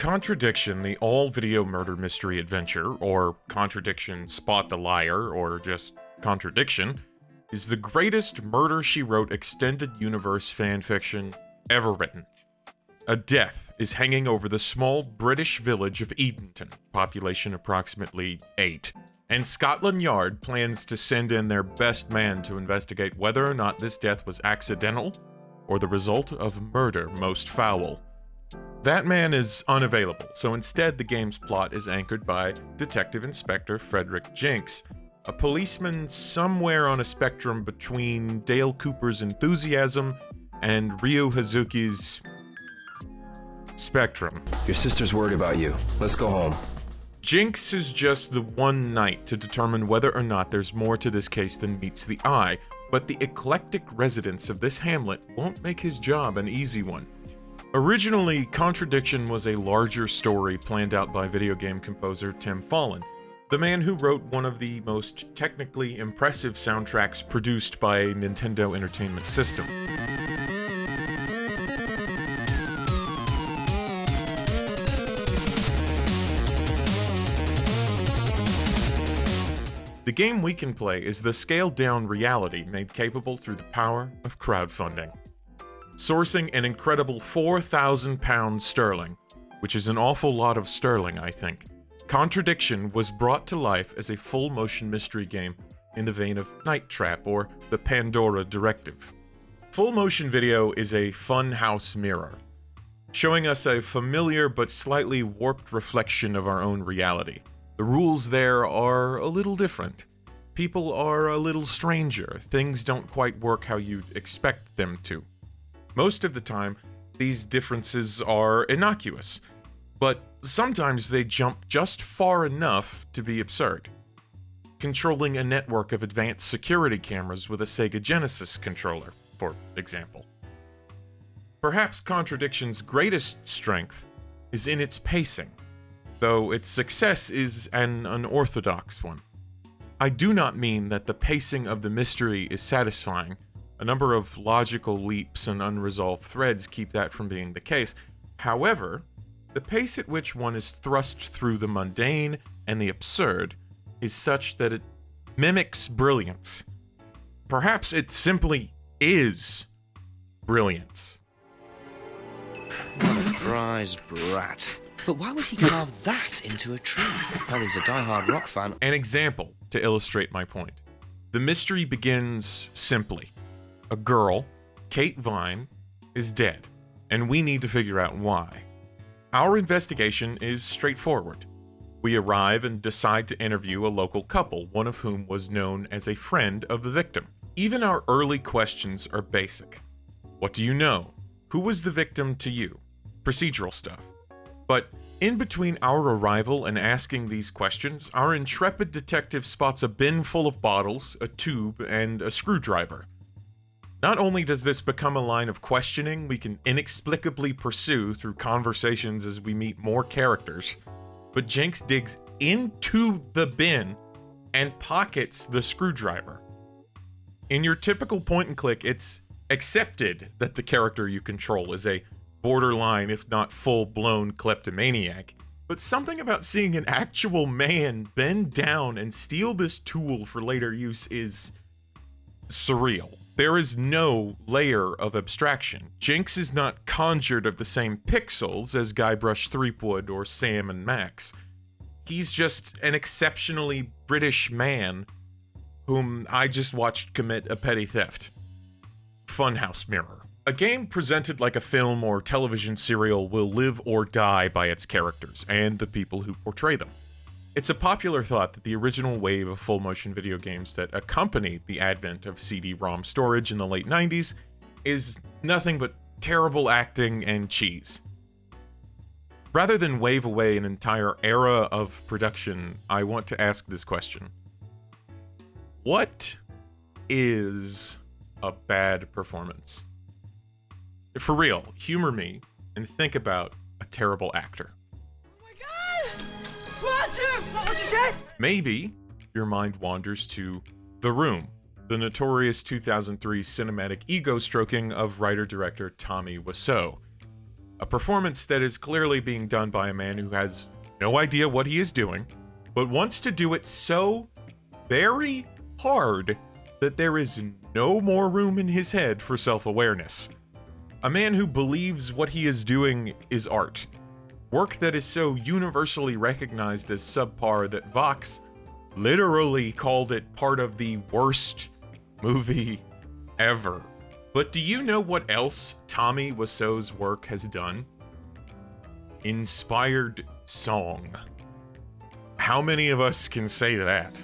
Contradiction, the all-video murder mystery adventure, or Contradiction Spot the Liar, or just Contradiction, is the greatest Murder, She Wrote extended universe fanfiction ever written. A death is hanging over the small British village of Edenton, population approximately 8, and Scotland Yard plans to send in their best man to investigate whether or not this death was accidental or the result of murder most foul. That man is unavailable, so instead the game's plot is anchored by Detective Inspector Frederick Jinks, a policeman somewhere on a spectrum between Dale Cooper's enthusiasm and Ryo Hazuki's spectrum. Your sister's worried about you. Let's go home. Jinx is just the one night to determine whether or not there's more to this case than meets the eye, but the eclectic residents of this hamlet won't make his job an easy one. Originally, Contradiction was a larger story planned out by video game composer Tim Follin, the man who wrote one of the most technically impressive soundtracks produced by a Nintendo Entertainment System. The game we can play is the scaled-down reality made capable through the power of crowdfunding. Sourcing an incredible £4,000 sterling, which is an awful lot of sterling, I think, Contradiction was brought to life as a full-motion mystery game in the vein of Night Trap or the Pandora Directive. Full-motion video is a funhouse mirror, showing us a familiar but slightly warped reflection of our own reality. The rules there are a little different. People are a little stranger. Things don't quite work how you'd expect them to. Most of the time, these differences are innocuous, but sometimes they jump just far enough to be absurd. Controlling a network of advanced security cameras with a Sega Genesis controller, for example. Perhaps Contradiction's greatest strength is in its pacing, though its success is an unorthodox one. I do not mean that the pacing of the mystery is satisfying. A number of logical leaps and unresolved threads keep that from being the case. However, the pace at which one is thrust through the mundane and the absurd is such that it mimics brilliance. Perhaps it simply is brilliance. What a prize brat. But why would he carve that into a tree? Well, he's a die-hard rock fan. An example to illustrate my point. The mystery begins simply. A girl, Kate Vine, is dead, and we need to figure out why. Our investigation is straightforward. We arrive and decide to interview a local couple, one of whom was known as a friend of the victim. Even our early questions are basic. What do you know? Who was the victim to you? Procedural stuff. But in between our arrival and asking these questions, our intrepid detective spots a bin full of bottles, a tube, and a screwdriver. Not only does this become a line of questioning we can inexplicably pursue through conversations as we meet more characters, but Jinx digs into the bin and pockets the screwdriver. In your typical point-and-click, it's accepted that the character you control is a borderline, if not full-blown kleptomaniac, but something about seeing an actual man bend down and steal this tool for later use is surreal. There is no layer of abstraction. Jinx is not conjured of the same pixels as Guybrush Threepwood or Sam and Max. He's just an exceptionally British man whom I just watched commit a petty theft. Funhouse Mirror. A game presented like a film or television serial will live or die by its characters and the people who portray them. It's a popular thought that the original wave of full-motion video games that accompanied the advent of CD-ROM storage in the late 90s is nothing but terrible acting and cheese. Rather than wave away an entire era of production, I want to ask this question. What is a bad performance? For real, humor me and think about a terrible actor. Oh my god! Roger! What would you say? Maybe your mind wanders to The Room, the notorious 2003 cinematic ego-stroking of writer-director Tommy Wiseau. A performance that is clearly being done by a man who has no idea what he is doing, but wants to do it so very hard that there is no more room in his head for self-awareness. A man who believes what he is doing is art. Work that is so universally recognized as subpar that Vox literally called it part of the worst movie ever. But do you know what else Tommy Wiseau's work has done? Inspired song. How many of us can say that?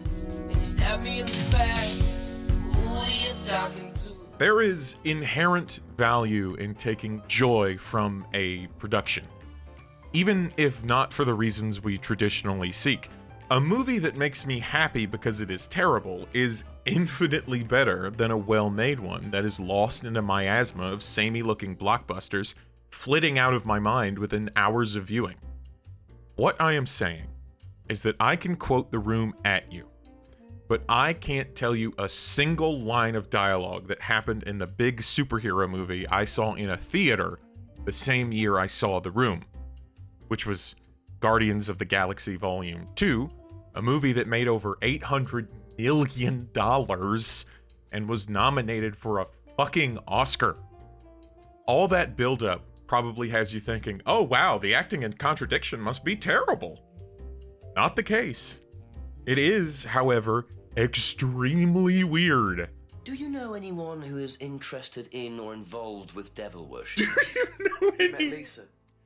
And stab me in the back. Who are you talking to? There is inherent value in taking joy from a production, even if not for the reasons we traditionally seek. A movie that makes me happy because it is terrible is infinitely better than a well-made one that is lost in a miasma of samey-looking blockbusters flitting out of my mind within hours of viewing. What I am saying is that I can quote The Room at you, but I can't tell you a single line of dialogue that happened in the big superhero movie I saw in a theater the same year I saw The Room, which was Guardians of the Galaxy Volume 2, a movie that made over $800 million and was nominated for a fucking Oscar. All that buildup probably has you thinking, oh wow, the acting in Contradiction must be terrible. Not the case. It is, however, extremely weird. Do you know anyone who is interested in or involved with devil worship? Met Lisa.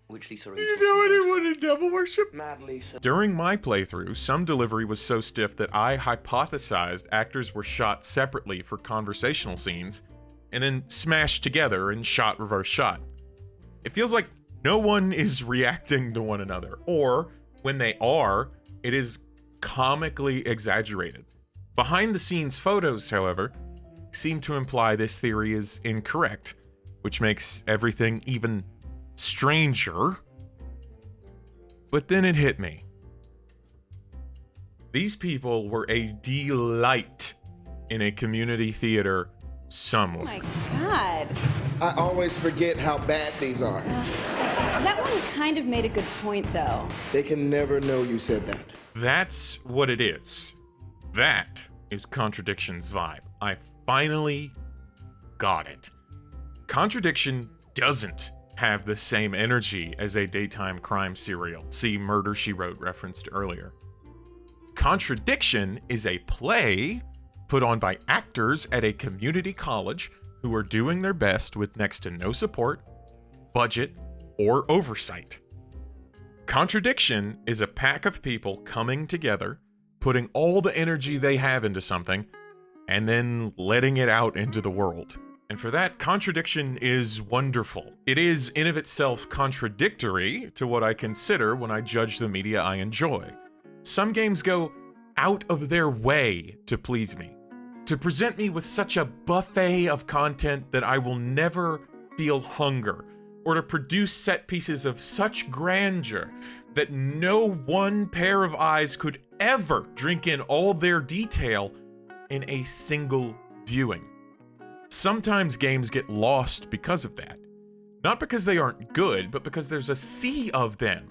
Which Lisa are Do you you talking know about? anyone in devil worship? Mad Lisa. During my playthrough, some delivery was so stiff that I hypothesized actors were shot separately for conversational scenes, and then smashed together in shot-reverse shot. It feels like no one is reacting to one another, or when they are, it is comically exaggerated. Behind-the-scenes photos, however, seem to imply this theory is incorrect, which makes everything even stranger. But then it hit me. These people were a delight in a community theater somewhere. Oh my God. I always forget how bad these are. That one kind of made a good point, though. They can never know you said that. That's what it is. That is Contradiction's vibe. I finally got it. Contradiction doesn't have the same energy as a daytime crime serial. See Murder, She Wrote referenced earlier. Contradiction is a play put on by actors at a community college who are doing their best with next to no support, budget, or oversight. Contradiction is a pack of people coming together, putting all the energy they have into something, and then letting it out into the world. And for that, Contradiction is wonderful. It is in of itself contradictory to what I consider when I judge the media I enjoy. Some games go out of their way to please me, to present me with such a buffet of content that I will never feel hunger, or to produce set pieces of such grandeur that no one pair of eyes could ever drink in all their detail in a single viewing. Sometimes games get lost because of that. Not because they aren't good, but because there's a sea of them.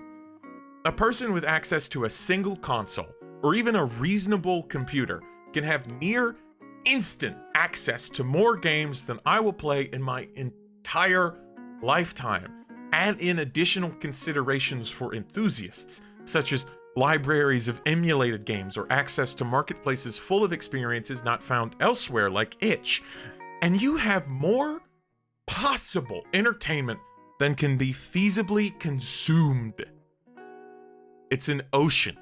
A person with access to a single console, or even a reasonable computer, can have near instant access to more games than I will play in my entire lifetime. Add in additional considerations for enthusiasts, such as libraries of emulated games or access to marketplaces full of experiences not found elsewhere like itch, and you have more possible entertainment than can be feasibly consumed. It's an ocean,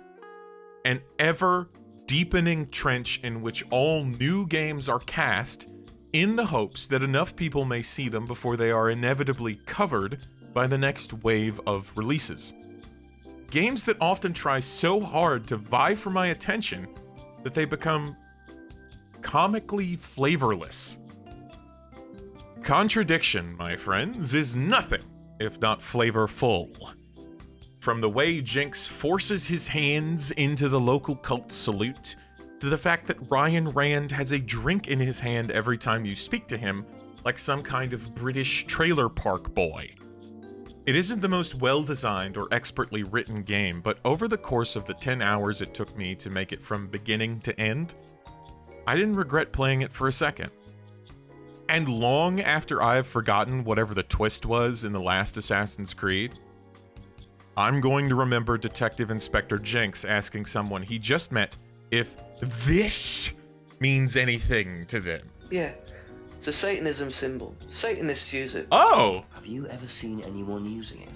an ever-deepening trench in which all new games are cast in the hopes that enough people may see them before they are inevitably covered by the next wave of releases. Games that often try so hard to vie for my attention that they become comically flavorless. Contradiction, my friends, is nothing if not flavorful. From the way Jinx forces his hands into the local cult salute, to the fact that Ryan Rand has a drink in his hand every time you speak to him, like some kind of British trailer park boy. It isn't the most well-designed or expertly written game, but over the course of the 10 hours it took me to make it from beginning to end, I didn't regret playing it for a second. And long after I've forgotten whatever the twist was in the last Assassin's Creed, I'm going to remember Detective Inspector Jenks asking someone he just met if this means anything to them. Yeah, it's a Satanism symbol. Satanists use it. Oh! Have you ever seen anyone using it?